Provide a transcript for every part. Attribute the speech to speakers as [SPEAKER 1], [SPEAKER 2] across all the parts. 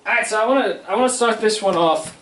[SPEAKER 1] Alright, so I wanna start this one off.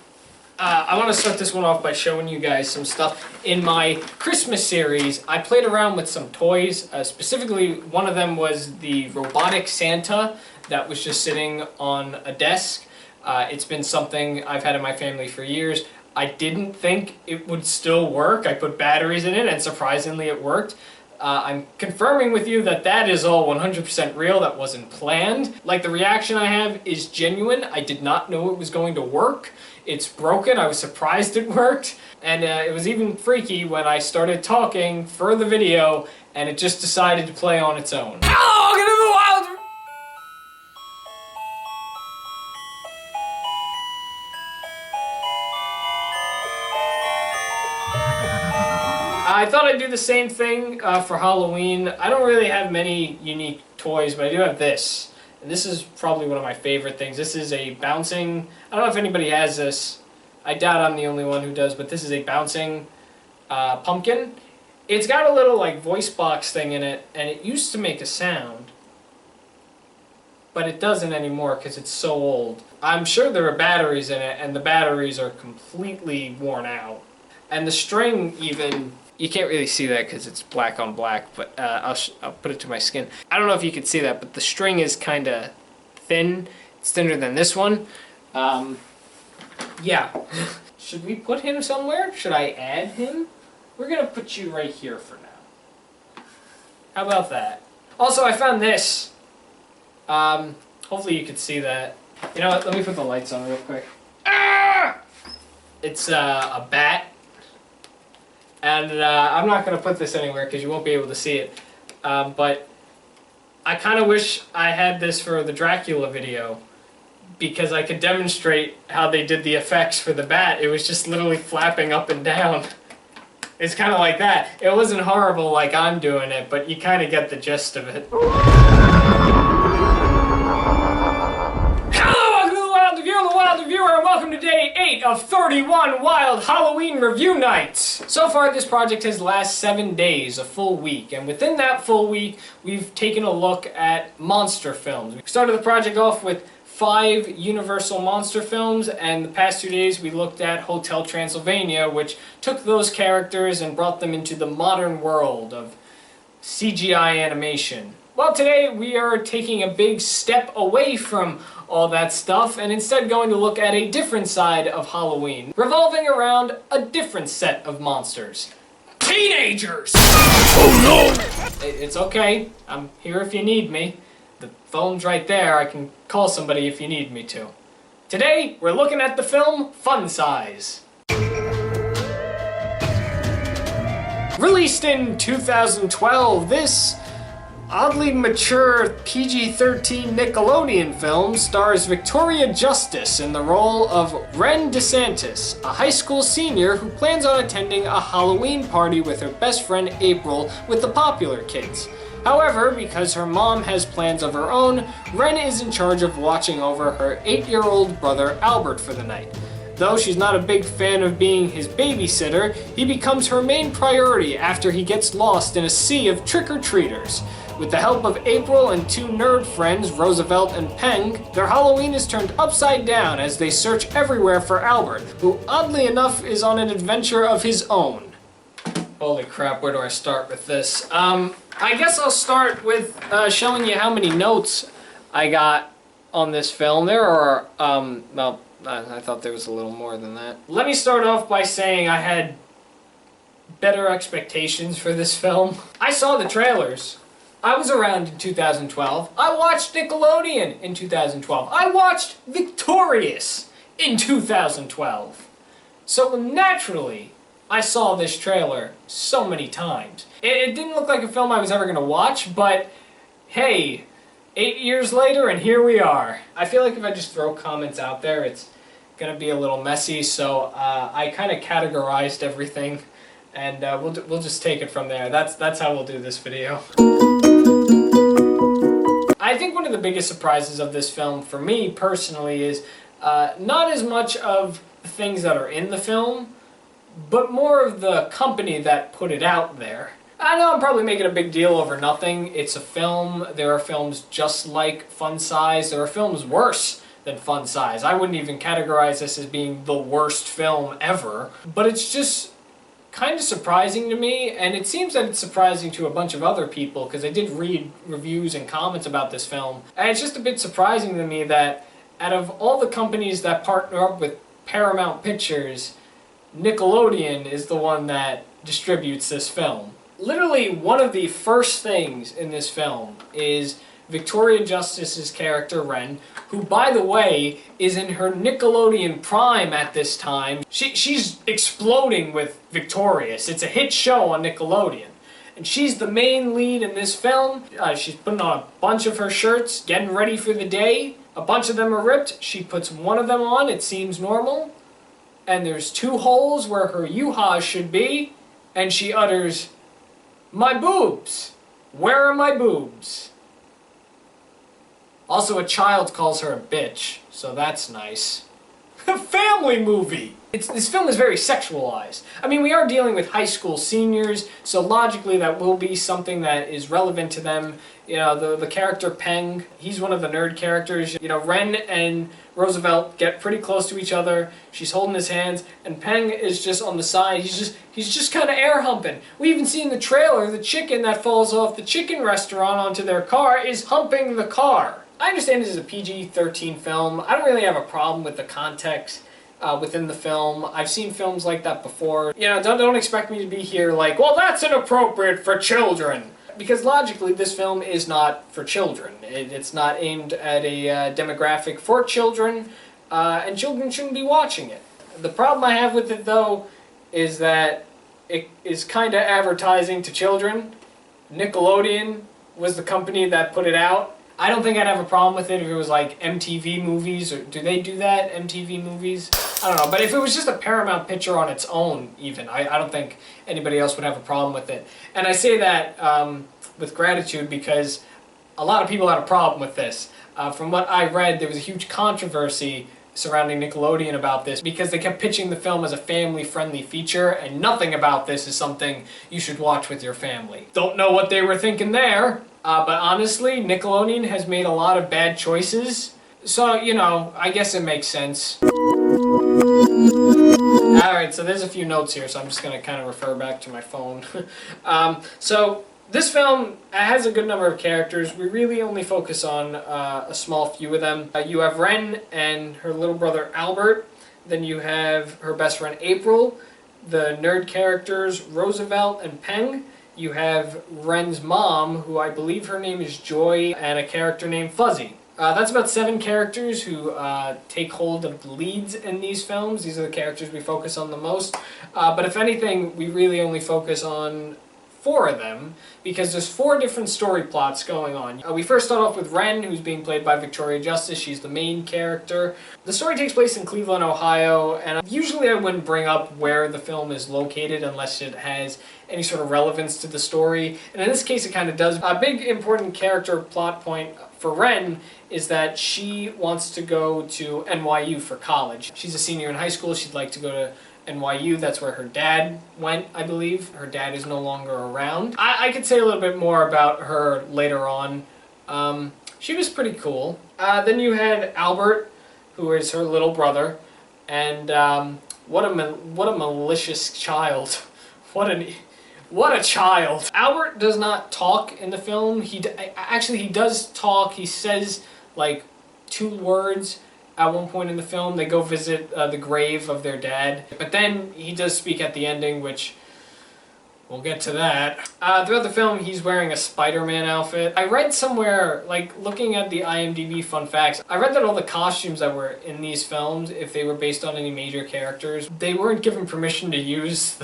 [SPEAKER 1] I want to start this one off by showing you guys some stuff. In my Christmas series, I played around with some toys. Specifically, one of them was the robotic Santa that was just sitting on a desk. It's been something I've had in my family for years. I didn't think it would still work. I put batteries in it, and surprisingly it worked. I'm confirming with you that that is all 100% real. That wasn't planned. Like, the reaction I have is genuine. I did not know it was going to work. It's broken. I was surprised it worked. And it was even freaky when I started talking for the video and it just decided to play on its own. Hello, welcome to the wild... I thought I'd do the same thing for Halloween. I don't really have many unique toys, but I do have this. And this is probably one of my favorite things. This is a bouncing... I don't know if anybody has this. I doubt I'm the only one who does, but this is a bouncing pumpkin. It's got a little like voice box thing in it, and it used to make a sound. But it doesn't anymore because it's so old. I'm sure there are batteries in it, and the batteries are completely worn out. And the string even... You can't really see that because it's black on black, but I'll put it to my skin. I don't know if you can see that, but the string is kind of thin. It's thinner than this one. Yeah. Should we put him somewhere? Should I add him? We're going to put you right here for now. How about that? Also, I found this. Hopefully you can see that. You know what? Let me put the lights on real quick. Ah! It's a bat. And I'm not going to put this anywhere because you won't be able to see it. But I kind of wish I had this for the Dracula video because I could demonstrate how they did the effects for the bat. It was just literally flapping up and down. It's kind of like that. It wasn't horrible like I'm doing it, but you kind of get the gist of it. Wild Reviewer, and welcome to day 8 of 31 Wild Halloween Review Nights! So far, this project has lasted 7 days, a full week, and within that full week, we've taken a look at monster films. We started the project off with 5 Universal monster films, and the past 2 days we looked at Hotel Transylvania, which took those characters and brought them into the modern world of CGI animation. Well, today we are taking a big step away from all that stuff and instead going to look at a different side of Halloween, revolving around a different set of monsters. Teenagers! Oh no! It's okay. I'm here if you need me. The phone's right there. I can call somebody if you need me to. Today, we're looking at the film Fun Size. Released in 2012, this oddly mature PG-13 Nickelodeon film stars Victoria Justice in the role of Ren DeSantis, a high school senior who plans on attending a Halloween party with her best friend April with the popular kids. However, because her mom has plans of her own, Ren is in charge of watching over her 8-year-old brother Albert for the night. Though she's not a big fan of being his babysitter, he becomes her main priority after he gets lost in a sea of trick-or-treaters. With the help of April and 2 nerd friends, Roosevelt and Peng, their Halloween is turned upside down as they search everywhere for Albert, who oddly enough is on an adventure of his own. Holy crap, where do I start with this? I guess I'll start with showing you how many notes I got on this film. There are, well, I thought there was a little more than that. Let me start off by saying I had better expectations for this film. I saw the trailers. I was around in 2012. I watched Nickelodeon in 2012. I watched Victorious in 2012. So naturally, I saw this trailer so many times. It didn't look like a film I was ever going to watch, but hey, 8 years later and here we are. I feel like if I just throw comments out there, it's going to be a little messy, so I kind of categorized everything, and we'll just take it from there. That's how we'll do this video. I think one of the biggest surprises of this film, for me personally, is not as much of the things that are in the film, but more of the company that put it out there. I know I'm probably making a big deal over nothing. It's a film. There are films just like Fun Size. There are films worse than fun size. I wouldn't even categorize this as being the worst film ever, but it's just kind of surprising to me, and it seems that it's surprising to a bunch of other people, because I did read reviews and comments about this film, and it's just a bit surprising to me that out of all the companies that partner up with Paramount Pictures, Nickelodeon is the one that distributes this film. Literally, one of the first things in this film is Victoria Justice's character, Ren, who, by the way, is in her Nickelodeon prime at this time. She's exploding with Victorious. It's a hit show on Nickelodeon. And she's the main lead in this film. She's putting on a bunch of her shirts, getting ready for the day. A bunch of them are ripped. She puts one of them on, it seems normal. And there's 2 holes where her yuha should be. And she utters, "My boobs! Where are my boobs?" Also, a child calls her a bitch, so that's nice. A family movie! This film is very sexualized. I mean, we are dealing with high school seniors, so logically that will be something that is relevant to them. You know, the character Peng, he's one of the nerd characters. You know, Ren and Roosevelt get pretty close to each other. She's holding his hands, and Peng is just on the side. He's just kind of air humping. We even see in the trailer the chicken that falls off the chicken restaurant onto their car is humping the car. I understand this is a PG-13 film. I don't really have a problem with the context within the film. I've seen films like that before. You know, don't expect me to be here like, well, that's inappropriate for children. Because logically, this film is not for children. It's not aimed at a demographic for children, and children shouldn't be watching it. The problem I have with it, though, is that it is kind of advertising to children. Nickelodeon was the company that put it out. I don't think I'd have a problem with it if it was like MTV movies, or do they do that, MTV movies? I don't know, but if it was just a Paramount picture on its own, even, I don't think anybody else would have a problem with it. And I say that with gratitude because a lot of people had a problem with this. From what I read, there was a huge controversy surrounding Nickelodeon about this because they kept pitching the film as a family-friendly feature, and nothing about this is something you should watch with your family. Don't know what they were thinking there. But honestly, Nickelodeon has made a lot of bad choices, so, you know, I guess it makes sense. Alright, so there's a few notes here, so I'm just going to kind of refer back to my phone. So, this film has a good number of characters. We really only focus on a small few of them. You have Ren and her little brother Albert, then you have her best friend April, the nerd characters Roosevelt and Peng. You have Ren's mom, who I believe her name is Joy, and a character named Fuzzy. That's about 7 characters who take hold of the leads in these films. These are the characters we focus on the most. But if anything, we really only focus on 4 of them, because there's 4 different story plots going on. We first start off with Ren, who's being played by Victoria Justice. She's the main character. The story takes place in Cleveland, Ohio, and usually I wouldn't bring up where the film is located unless it has any sort of relevance to the story, and in this case it kind of does. A big important character plot point for Ren is that she wants to go to NYU for college. She's a senior in high school. She'd like to go to NYU. That's where her dad went, I believe. Her dad is no longer around. I could say a little bit more about her later on. She was pretty cool. Then you had Albert, who is her little brother, and what a malicious child. What a child. Albert does not talk in the film. Actually, he does talk. He says like 2 words at one point in the film. They go visit the grave of their dad. But then he does speak at the ending, which we'll get to that. Throughout the film, he's wearing a Spider-Man outfit. I read somewhere, like looking at the IMDb fun facts, I read that all the costumes that were in these films, if they were based on any major characters, they weren't given permission to use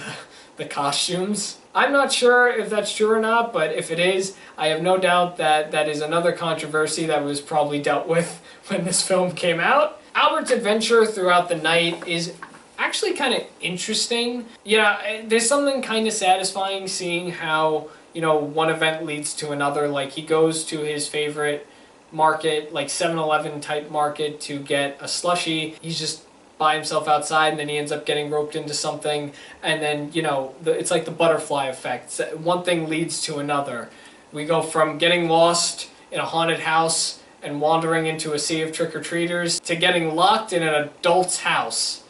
[SPEAKER 1] the costumes. I'm not sure if that's true or not, but if it is, I have no doubt that that is another controversy that was probably dealt with when this film came out. Albert's adventure throughout the night is actually kind of interesting. Yeah, there's something kind of satisfying seeing how, you know, one event leads to another. Like, he goes to his favorite market, like 7-Eleven type market, to get a slushie. He's just by himself outside, and then he ends up getting roped into something, and then, you know, it's like the butterfly effect. One thing leads to another. We go from getting lost in a haunted house and wandering into a sea of trick-or-treaters to getting locked in an adult's house.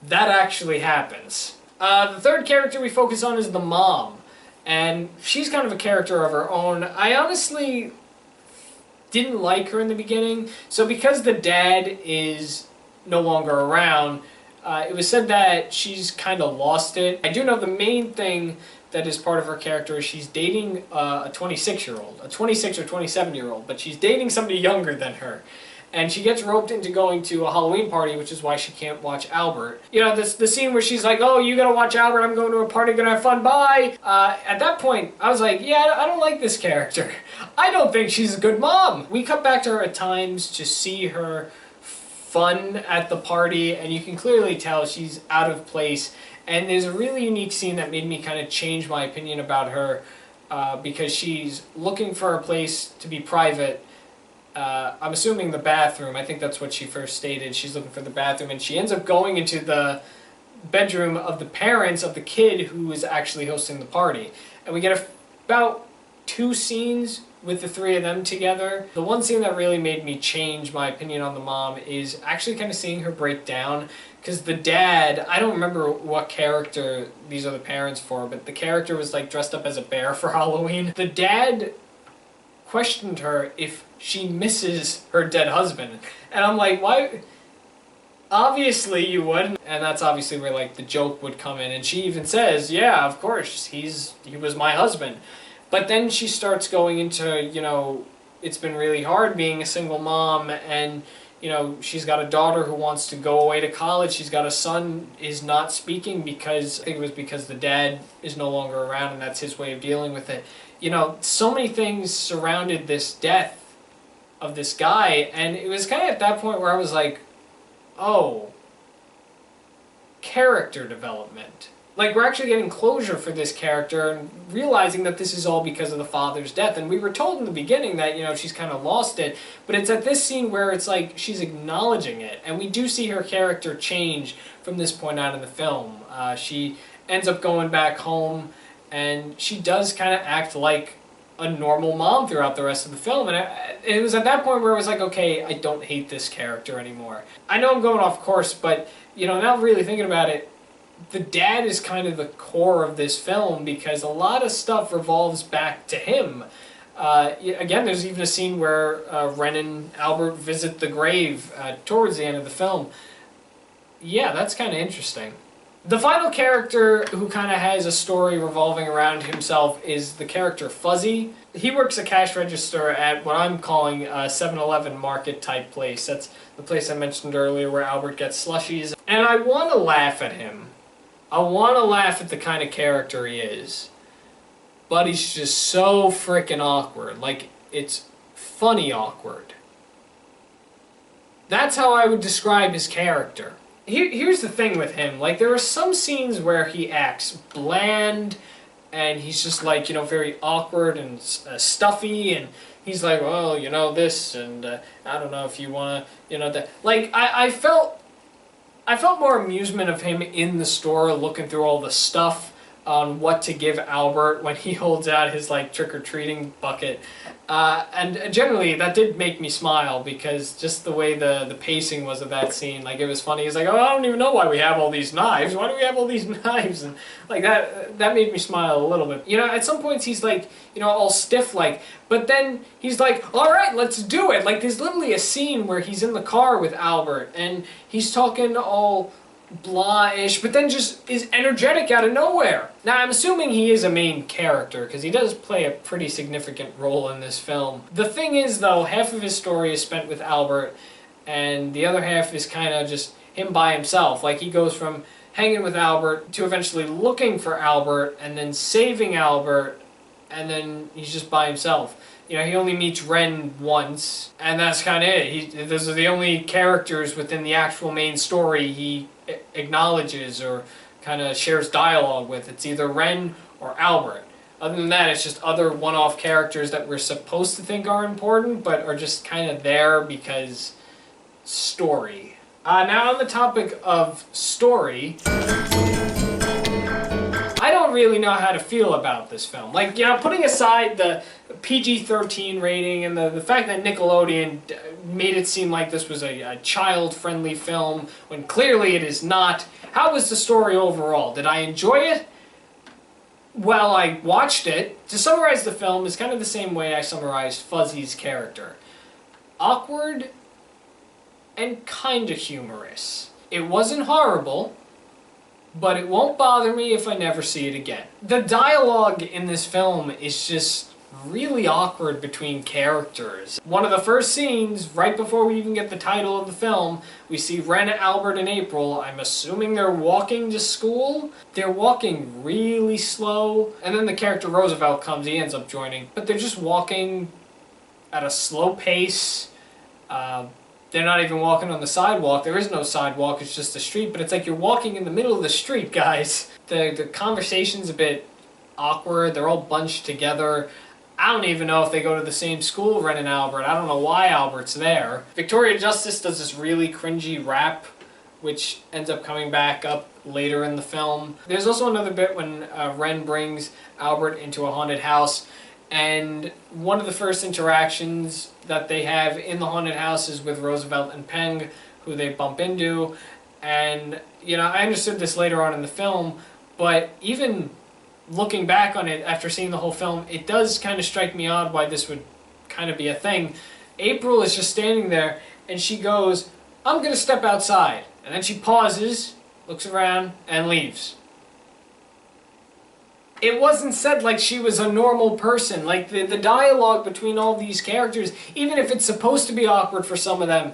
[SPEAKER 1] That actually happens. The third character we focus on is the mom, and she's kind of a character of her own. I honestly didn't like her in the beginning, so because the dad is no longer around, it was said that she's kind of lost it. I do know the main thing that is part of her character is she's dating a 26-year-old, a 26 or 27-year-old, but she's dating somebody younger than her. And she gets roped into going to a Halloween party, which is why she can't watch Albert. You know, the scene where she's like, oh, you gotta watch Albert, I'm going to a party, gonna have fun, bye! At that point, I was like, yeah, I don't like this character. I don't think she's a good mom. We cut back to her at times to see her fun at the party, and you can clearly tell she's out of place. And there's a really unique scene that made me kind of change my opinion about her, because she's looking for a place to be private. I'm assuming the bathroom. I think that's what she first stated. She's looking for the bathroom, and she ends up going into the bedroom of the parents of the kid who is actually hosting the party. And we get about 2 scenes with the 3 of them together. The one scene that really made me change my opinion on the mom is actually kind of seeing her break down, because the dad, I don't remember what character these are the parents for, but the character was like dressed up as a bear for Halloween. The dad questioned her if she misses her dead husband. And I'm like, why? Obviously you would. And that's obviously where like the joke would come in. And she even says, yeah, of course, he was my husband. But then she starts going into, you know, it's been really hard being a single mom, and, you know, she's got a daughter who wants to go away to college. She's got a son is not speaking because, I think it was because the dad is no longer around, and that's his way of dealing with it. You know, so many things surrounded this death of this guy, and it was kind of at that point where I was like, oh, character development. Like, we're actually getting closure for this character and realizing that this is all because of the father's death. And we were told in the beginning that, you know, she's kind of lost it, but it's at this scene where it's like she's acknowledging it. And we do see her character change from this point out in the film. She ends up going back home, and she does kind of act like a normal mom throughout the rest of the film. And it was at that point where I was like, okay, I don't hate this character anymore. I know I'm going off course, but, you know, now really thinking about it, the dad is kind of the core of this film because a lot of stuff revolves back to him. Again, there's even a scene where Ren and Albert visit the grave towards the end of the film. Yeah, that's kind of interesting. The final character who kind of has a story revolving around himself is the character Fuzzy. He works a cash register at what I'm calling a 7-Eleven market type place. That's the place I mentioned earlier where Albert gets slushies. And I want to laugh at him. I want to laugh at the kind of character he is. But he's just so freaking awkward. Like, it's funny awkward. That's how I would describe his character. Here's the thing with him. Like, there are some scenes where he acts bland, and he's just like, you know, very awkward and stuffy, and he's like, well, you know, this, and I don't know if you want to, you know, that. Like, I felt more amusement of him in the store looking through all the stuff on what to give Albert when he holds out his, like, trick-or-treating bucket. And generally, that did make me smile because just the way the pacing was of that scene, like, it was funny. He's like, oh, I don't even know why we have all these knives. Why do we have all these knives? And, like, that made me smile a little bit. You know, at some points, he's, like, you know, all stiff-like. But then he's like, all right, let's do it. Like, there's literally a scene where he's in the car with Albert, and he's talking all blah-ish, but then just is energetic out of nowhere. Now, I'm assuming he is a main character, because he does play a pretty significant role in this film. The thing is, though, half of his story is spent with Albert, and the other half is kind of just him by himself. Like, he goes from hanging with Albert to eventually looking for Albert, and then saving Albert, and then he's just by himself. You know, he only meets Ren once, and that's kind of it. Those are the only characters within the actual main story he acknowledges or kind of shares dialogue with. It's either Ren or Albert. Other than that, it's just other one-off characters that we're supposed to think are important, but are just kind of there because story. Now on the topic of story, I don't really know how to feel about this film. Like, you know, putting aside the PG-13 rating and the fact that Nickelodeon made it seem like this was a child-friendly film, when clearly it is not, how was the story overall? Did I enjoy it? Well, I watched it. To summarize the film is kind of the same way I summarized Fuzzy's character. Awkward and kind of humorous. It wasn't horrible, but it won't bother me if I never see it again. The dialogue in this film is just really awkward between characters. One of the first scenes, right before we even get the title of the film, we see Ren, Albert, and April. I'm assuming they're walking to school. They're walking really slow, and then the character Roosevelt comes, he ends up joining, but they're just walking at a slow pace. They're not even walking on the sidewalk. There is no sidewalk, it's just a street, but it's like you're walking in the middle of the street, guys. The conversation's a bit awkward. They're all bunched together. I don't even know if they go to the same school, Ren and Albert. I don't know why Albert's there. Victoria Justice does this really cringy rap, which ends up coming back up later in the film. There's also another bit when Ren brings Albert into a haunted house, and one of the first interactions that they have in the haunted house is with Roosevelt and Peng, who they bump into. And, you know, I understood this later on in the film, but even looking back on it after seeing the whole film, it does kind of strike me odd why this would kind of be a thing. April is just standing there, and she goes, "I'm gonna step outside." And then she pauses, looks around, and leaves. It wasn't said like she was a normal person. Like, the dialogue between all these characters, even if it's supposed to be awkward for some of them,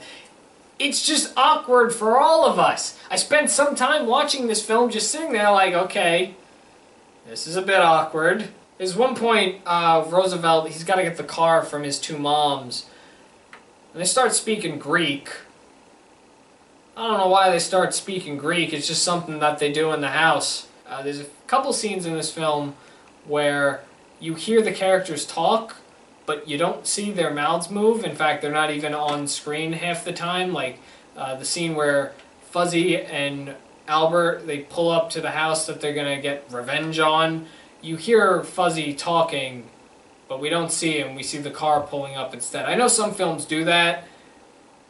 [SPEAKER 1] it's just awkward for all of us. I spent some time watching this film just sitting there like, okay, this is a bit awkward. There's one point, Roosevelt, he's got to get the car from his two moms, and they start speaking Greek. I don't know why they start speaking Greek, it's just something that they do in the house. There's a couple scenes in this film where you hear the characters talk, but you don't see their mouths move. In fact, they're not even on screen half the time. Like the scene where Fuzzy and Albert, they pull up to the house that they're going to get revenge on. You hear Fuzzy talking, but we don't see him. We see the car pulling up instead. I know some films do that,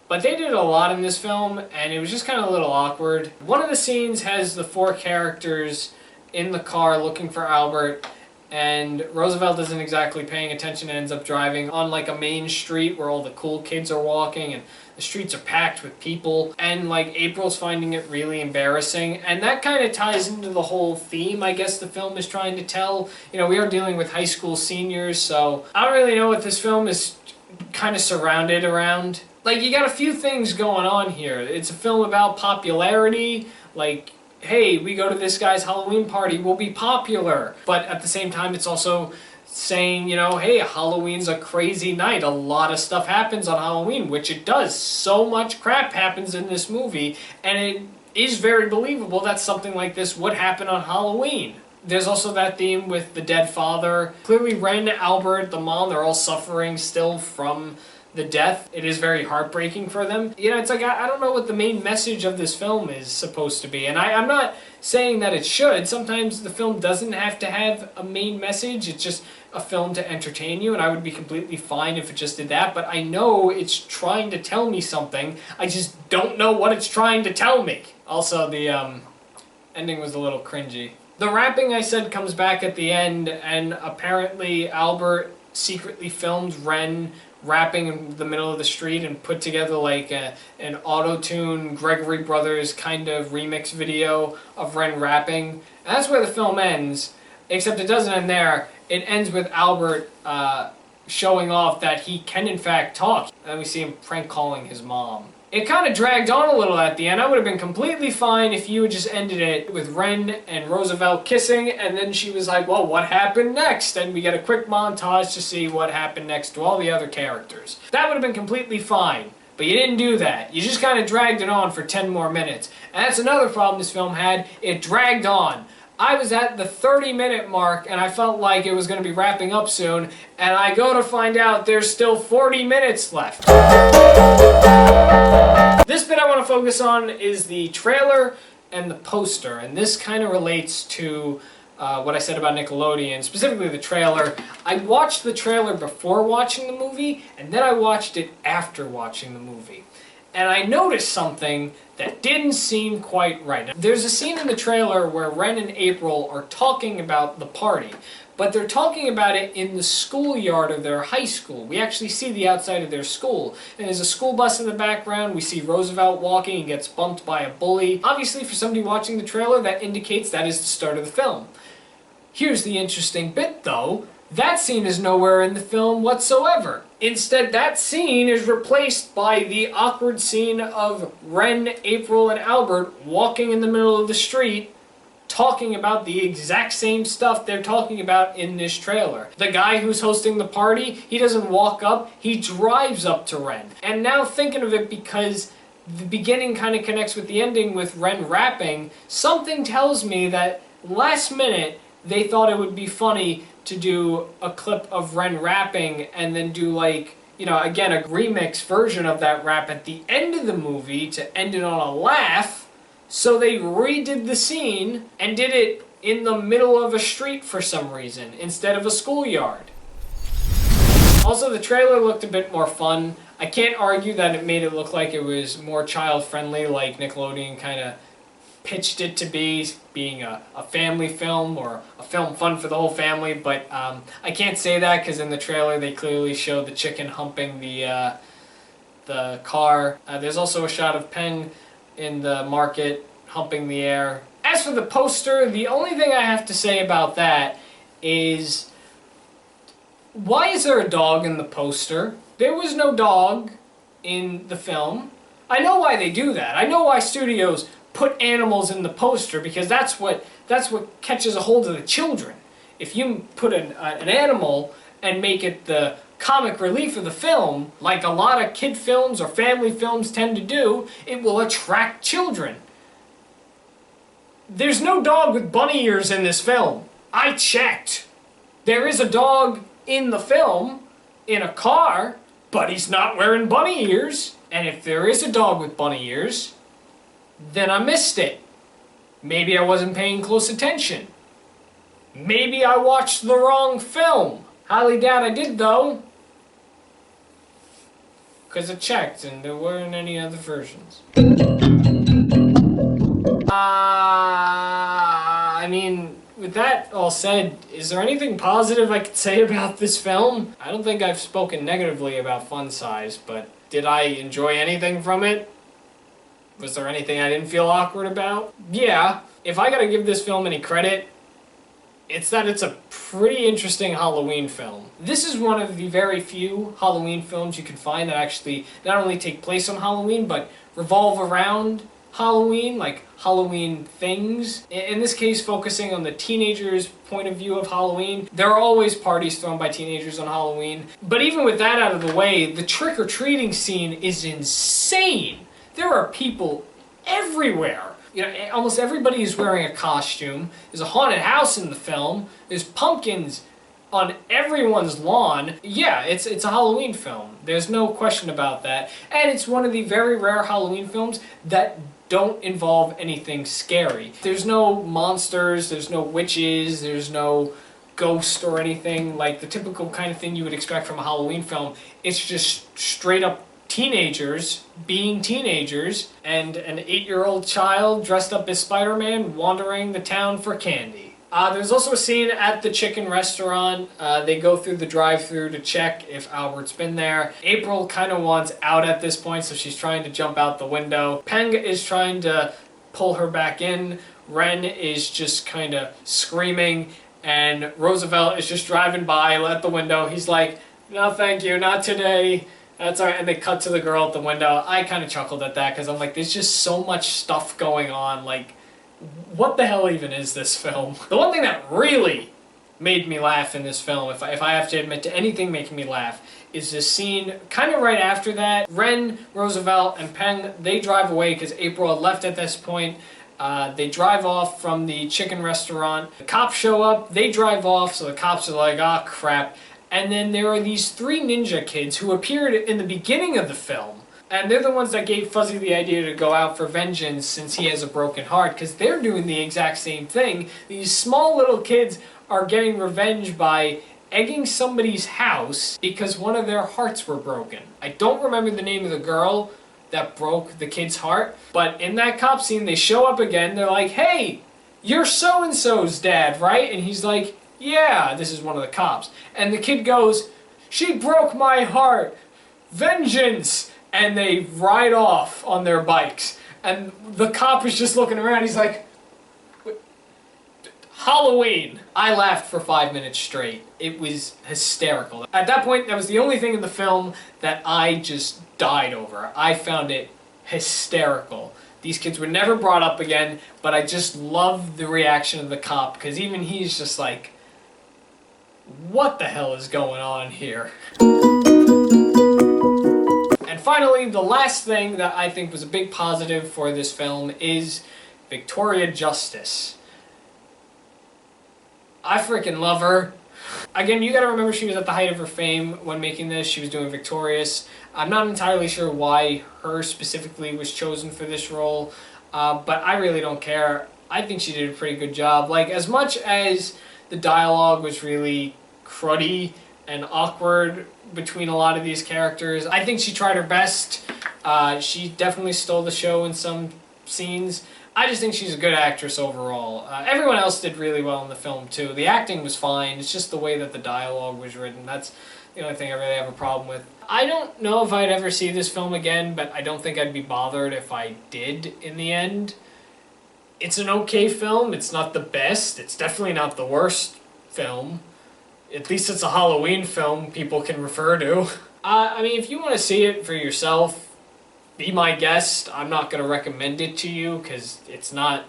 [SPEAKER 1] but they did a lot in this film, and it was just kind of a little awkward. One of the scenes has the four characters in the car looking for Albert, and Roosevelt isn't exactly paying attention and ends up driving on like a main street where all the cool kids are walking, and the streets are packed with people, and like April's finding it really embarrassing, and that kind of ties into the whole theme I guess the film is trying to tell. You know, we are dealing with high school seniors, so I don't really know what this film is kind of surrounded around. Like, you got a few things going on here. It's a film about popularity, like, hey, we go to this guy's Halloween party, we'll be popular. But at the same time, it's also saying, you know, hey, Halloween's a crazy night. A lot of stuff happens on Halloween, which it does. So much crap happens in this movie, and it is very believable that something like this would happen on Halloween. There's also that theme with the dead father. Clearly, Ren, Albert, the mom, they're all suffering still from the death. It is very heartbreaking for them. You know, it's like, I don't know what the main message of this film is supposed to be, and I'm not saying that it should. Sometimes the film doesn't have to have a main message. It's just a film to entertain you, and I would be completely fine if it just did that, but I know it's trying to tell me something. I just don't know what it's trying to tell me. Also, the ending was a little cringy. The rapping, I said, comes back at the end, and apparently Albert secretly filmed Ren rapping in the middle of the street and put together like an auto-tune Gregory Brothers kind of remix video of Ren rapping. And that's where the film ends, except it doesn't end there. It ends with Albert showing off that he can in fact talk. And we see him prank calling his mom. It kind of dragged on a little at the end. I would have been completely fine if you had just ended it with Ren and Roosevelt kissing, and then she was like, well, what happened next? And we get a quick montage to see what happened next to all the other characters. That would have been completely fine, but you didn't do that. You just kind of dragged it on for 10 more minutes. And that's another problem this film had. It dragged on. I was at the 30-minute mark, and I felt like it was going to be wrapping up soon, and I go to find out there's still 40 minutes left. This bit I want to focus on is the trailer and the poster, and this kind of relates to what I said about Nickelodeon, specifically the trailer. I watched the trailer before watching the movie, and then I watched it after watching the movie. And I noticed something that didn't seem quite right. There's a scene in the trailer where Ren and April are talking about the party, but they're talking about it in the schoolyard of their high school. We actually see the outside of their school. And there's a school bus in the background. We see Roosevelt walking and gets bumped by a bully. Obviously, for somebody watching the trailer, that indicates that is the start of the film. Here's the interesting bit, though. That scene is nowhere in the film whatsoever. Instead, that scene is replaced by the awkward scene of Ren, April, and Albert walking in the middle of the street talking about the exact same stuff they're talking about in this trailer. The guy who's hosting the party, he doesn't walk up, he drives up to Ren. And now thinking of it, because the beginning kind of connects with the ending with Ren rapping, something tells me that last minute they thought it would be funny to do a clip of Ren rapping and then do, like, you know, again, a remix version of that rap at the end of the movie to end it on a laugh. So they redid the scene and did it in the middle of a street for some reason instead of a schoolyard. Also, the trailer looked a bit more fun. I can't argue that it made it look like it was more child-friendly, like Nickelodeon kind of pitched it to be, being a family film or a film fun for the whole family, but I can't say that because in the trailer they clearly showed the chicken humping the car. There's also a shot of Peng in the market humping the air. As for the poster, the only thing I have to say about that is, why is there a dog in the poster? There was no dog in the film. I know why they do that. I know why studios put animals in the poster, because that's what catches a hold of the children. If you put an animal and make it the comic relief of the film, like a lot of kid films or family films tend to do, it will attract children. There's no dog with bunny ears in this film. I checked. There is a dog in the film, in a car, but he's not wearing bunny ears. And if there is a dog with bunny ears, then I missed it. Maybe I wasn't paying close attention. Maybe I watched the wrong film. Highly doubt I did, though, because I checked and there weren't any other versions. I mean, with that all said, is there anything positive I could say about this film? I don't think I've spoken negatively about Fun Size, but did I enjoy anything from it? Was there anything I didn't feel awkward about? Yeah, if I gotta give this film any credit, it's that it's a pretty interesting Halloween film. This is one of the very few Halloween films you can find that actually not only take place on Halloween, but revolve around Halloween, like Halloween things. In this case, focusing on the teenagers' point of view of Halloween. There are always parties thrown by teenagers on Halloween. But even with that out of the way, the trick-or-treating scene is insane. There are people everywhere. You know, almost everybody is wearing a costume. There's a haunted house in the film. There's pumpkins on everyone's lawn. Yeah, it's a Halloween film. There's no question about that. And it's one of the very rare Halloween films that don't involve anything scary. There's no monsters, there's no witches, there's no ghost or anything like the typical kind of thing you would expect from a Halloween film. It's just straight up teenagers being teenagers and an 8-year-old child dressed up as Spider-Man wandering the town for candy. There's also a scene at the chicken restaurant. They go through the drive-thru to check if Albert's been there. April kind of wants out at this point, so she's trying to jump out the window. Peng is trying to pull her back in. Ren is just kind of screaming, and Roosevelt is just driving by at the window. He's like, "No, thank you, not today." That's alright, and they cut to the girl at the window. I kind of chuckled at that because I'm like, there's just so much stuff going on. Like, what the hell even is this film? The one thing that really made me laugh in this film, if I have to admit to anything making me laugh, is this scene kind of right after that. Ren, Roosevelt, and Peng, they drive away because April had left at this point. They drive off from the chicken restaurant. The cops show up, they drive off, so the cops are like, "Ah, crap." And then there are these 3 ninja kids who appeared in the beginning of the film. And they're the ones that gave Fuzzy the idea to go out for vengeance since he has a broken heart, because they're doing the exact same thing. These small little kids are getting revenge by egging somebody's house because one of their hearts were broken. I don't remember the name of the girl that broke the kid's heart, but in that cop scene they show up again. They're like, hey, you're so-and-so's dad, right? And he's like, yeah, this is one of the cops. And the kid goes, she broke my heart, vengeance! And they ride off on their bikes. And the cop is just looking around, he's like, Halloween! I laughed for 5 minutes straight. It was hysterical. At that point, that was the only thing in the film that I just died over. I found it hysterical. These kids were never brought up again, but I just loved the reaction of the cop, because even he's just like, what the hell is going on here? And finally, the last thing that I think was a big positive for this film is Victoria Justice. I freaking love her. Again, you gotta remember she was at the height of her fame when making this. She was doing Victorious. I'm not entirely sure why her specifically was chosen for this role, but I really don't care. I think she did a pretty good job. Like, as much as the dialogue was really cruddy and awkward between a lot of these characters, I think she tried her best. She definitely stole the show in some scenes. I just think she's a good actress overall. Everyone else did really well in the film too. The acting was fine, it's just the way that the dialogue was written. That's the only thing I really have a problem with. I don't know if I'd ever see this film again, but I don't think I'd be bothered if I did in the end. It's an okay film, it's not the best, it's definitely not the worst film. At least it's a Halloween film people can refer to. I mean, if you want to see it for yourself, be my guest. I'm not going to recommend it to you because it's not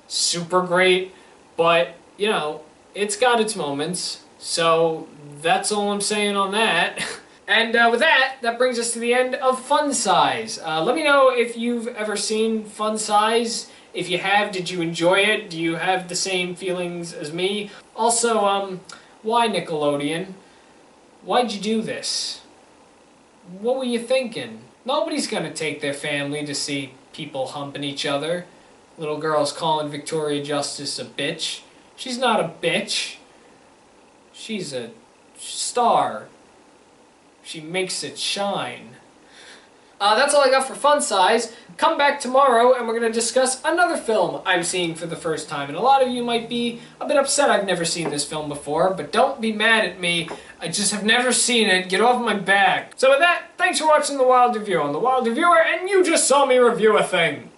[SPEAKER 1] super great, but, you know, it's got its moments. So that's all I'm saying on that. And with that, that brings us to the end of Fun Size. Let me know if you've ever seen Fun Size. If you have, did you enjoy it? Do you have the same feelings as me? Also, why Nickelodeon? Why'd you do this? What were you thinking? Nobody's gonna take their family to see people humping each other. Little girl's calling Victoria Justice a bitch. She's not a bitch. She's a star. She makes it shine. That's all I got for Fun Size. Come back tomorrow and we're going to discuss another film I'm seeing for the first time. And a lot of you might be a bit upset I've never seen this film before, but don't be mad at me. I just have never seen it. Get off my back. So with that, thanks for watching The Wild Review. I'm The Wild Reviewer, and you just saw me review a thing.